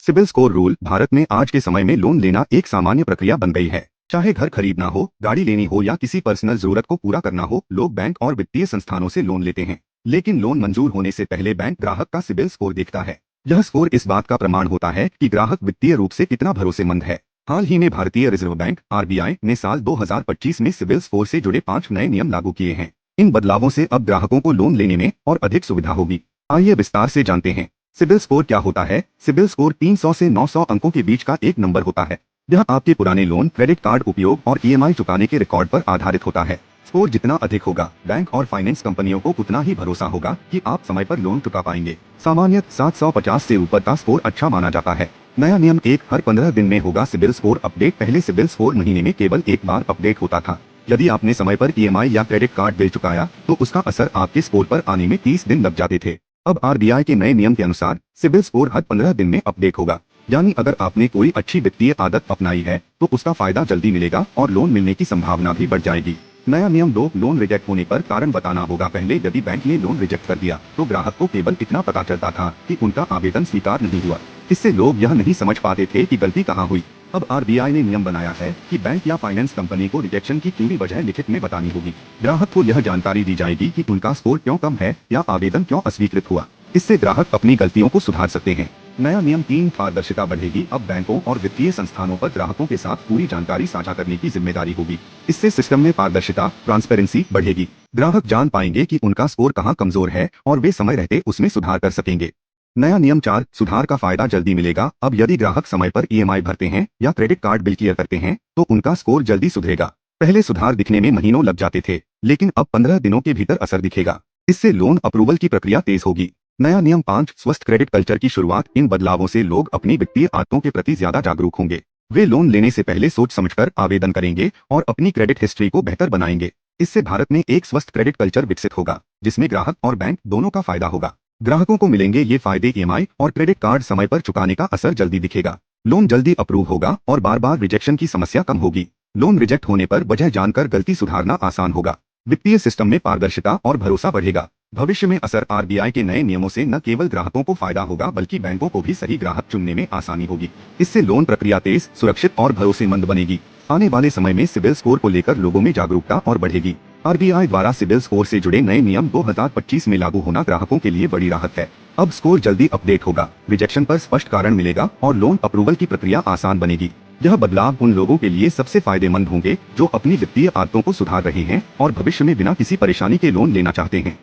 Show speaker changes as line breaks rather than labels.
CIBIL score rule Bharat में आज के समय में लोन लेना एक सामान्य प्रक्रिया बन गई है। चाहे घर खरीदना हो, गाड़ी लेनी हो या किसी पर्सनल जरूरत को पूरा करना हो, लोग बैंक और वित्तीय संस्थानों से लोन लेते हैं। लेकिन लोन मंजूर होने से पहले बैंक ग्राहक का सिबिल स्कोर देखता है। यह स्कोर इस बात का प्रमाण होता है कि ग्राहक वित्तीय रूप से कितना भरोसेमंद है। हाल ही में भारतीय रिजर्व बैंक (आरबीआई) ने साल 2025 में सिबिल स्कोर से जुड़े 5 नए नियम लागू किए हैं। इन बदलावों से अब ग्राहकों को लोन लेने में और अधिक सुविधा होगी। आइए विस्तार से जानते हैं। सिबिल स्कोर क्या होता है? सिबिल स्कोर 300 से 900 अंकों के बीच का एक नंबर होता है। यह आपके पुराने लोन, क्रेडिट कार्ड उपयोग और ईएमआई चुकाने के रिकॉर्ड पर आधारित होता है। स्कोर जितना अधिक होगा, बैंक और फाइनेंस कंपनियों को उतना ही भरोसा होगा कि आप समय पर लोन चुका पाएंगे। सामान्यतः 750 से ऊपर का स्कोर अच्छा माना जाता है। नया नियम हर 15 दिन में होगा सिबिल स्कोर अपडेट। पहले सिबिल स्कोर महीने में केवल एक बार अपडेट होता था। यदि आपने समय पर ईएमआई या क्रेडिट कार्ड बिल चुकाया तो उसका असर आपके स्कोर पर आने में 30 दिन लग जाते थे। अब आरबीआई के नए नियम के अनुसार सिबिल स्कोर हर 15 दिन में अपडेट होगा। यानी अगर आपने कोई अच्छी वित्तीय आदत अपनाई है तो उसका फायदा जल्दी मिलेगा और लोन मिलने की संभावना भी बढ़ जाएगी। नया नियम 2, लोन रिजेक्ट होने पर कारण बताना होगा। पहले यदि बैंक ने लोन रिजेक्ट कर दिया तो ग्राहक को केवल इतना पता चलता था कि उनका आवेदन स्वीकार नहीं हुआ। इससे लोग यह नहीं समझ पाते थे कि गलती कहाँ हुई। अब आरबीआई ने नियम बनाया है कि बैंक या फाइनेंस कंपनी को रिजेक्शन की पूरी वजह लिखित में बतानी होगी। ग्राहक को यह जानकारी दी जाएगी कि उनका स्कोर क्यों कम है या आवेदन क्यों अस्वीकृत हुआ। इससे ग्राहक अपनी गलतियों को सुधार सकते हैं। नया नियम 3, पारदर्शिता बढ़ेगी। अब बैंकों और वित्तीय संस्थानों पर ग्राहकों के साथ पूरी जानकारी साझा करने की जिम्मेदारी होगी। इससे सिस्टम में पारदर्शिता, ट्रांसपेरेंसी बढ़ेगी। ग्राहक जान पाएंगे कि उनका स्कोर कहाँ कमजोर है और वे समय रहते उसमें सुधार कर सकेंगे। नया नियम 4, सुधार का फायदा जल्दी मिलेगा। अब यदि ग्राहक समय पर ईएमआई भरते हैं या क्रेडिट कार्ड बिल क्लियर करते हैं तो उनका स्कोर जल्दी सुधरेगा। पहले सुधार दिखने में महीनों लग जाते थे, लेकिन अब 15 दिनों के भीतर असर दिखेगा। इससे लोन अप्रूवल की प्रक्रिया तेज होगी। नया नियम 5, स्वस्थ क्रेडिट कल्चर की शुरुआत। इन बदलावों से लोग अपनी वित्तीय आदतों के प्रति ज्यादा जागरूक होंगे। वे लोन लेने से पहले सोच समझकर आवेदन करेंगे और अपनी क्रेडिट हिस्ट्री को बेहतर बनाएंगे। इससे भारत में एक स्वस्थ क्रेडिट कल्चर विकसित होगा, जिसमें ग्राहक और बैंक दोनों का फायदा होगा। ग्राहकों को मिलेंगे ये फायदे: ईएमआई और क्रेडिट कार्ड समय पर चुकाने का असर जल्दी दिखेगा, लोन जल्दी अप्रूव होगा और बार बार रिजेक्शन की समस्या कम होगी। लोन रिजेक्ट होने पर वजह जानकर गलती सुधारना आसान होगा। वित्तीय सिस्टम में पारदर्शिता और भरोसा बढ़ेगा। भविष्य में असर आरबीआई के नए नियमों से न केवल ग्राहकों को फायदा होगा बल्कि बैंकों को भी सही ग्राहक चुनने में आसानी होगी। इससे लोन प्रक्रिया तेज, सुरक्षित और भरोसेमंद बनेगी। आने वाले समय में सिबिल स्कोर को लेकर लोगों में जागरूकता और बढ़ेगी। आरबीआई द्वारा सिबिल स्कोर से जुड़े नए नियम 2025 में लागू होना ग्राहकों के लिए बड़ी राहत है। अब स्कोर जल्दी अपडेट होगा, रिजेक्शन पर स्पष्ट कारण मिलेगा और लोन अप्रूवल की प्रक्रिया आसान बनेगी। यह बदलाव उन लोगों के लिए सबसे फायदेमंद होंगे जो अपनी वित्तीय आदतों को सुधार रहे हैं और भविष्य में बिना किसी परेशानी के लोन लेना चाहते हैं।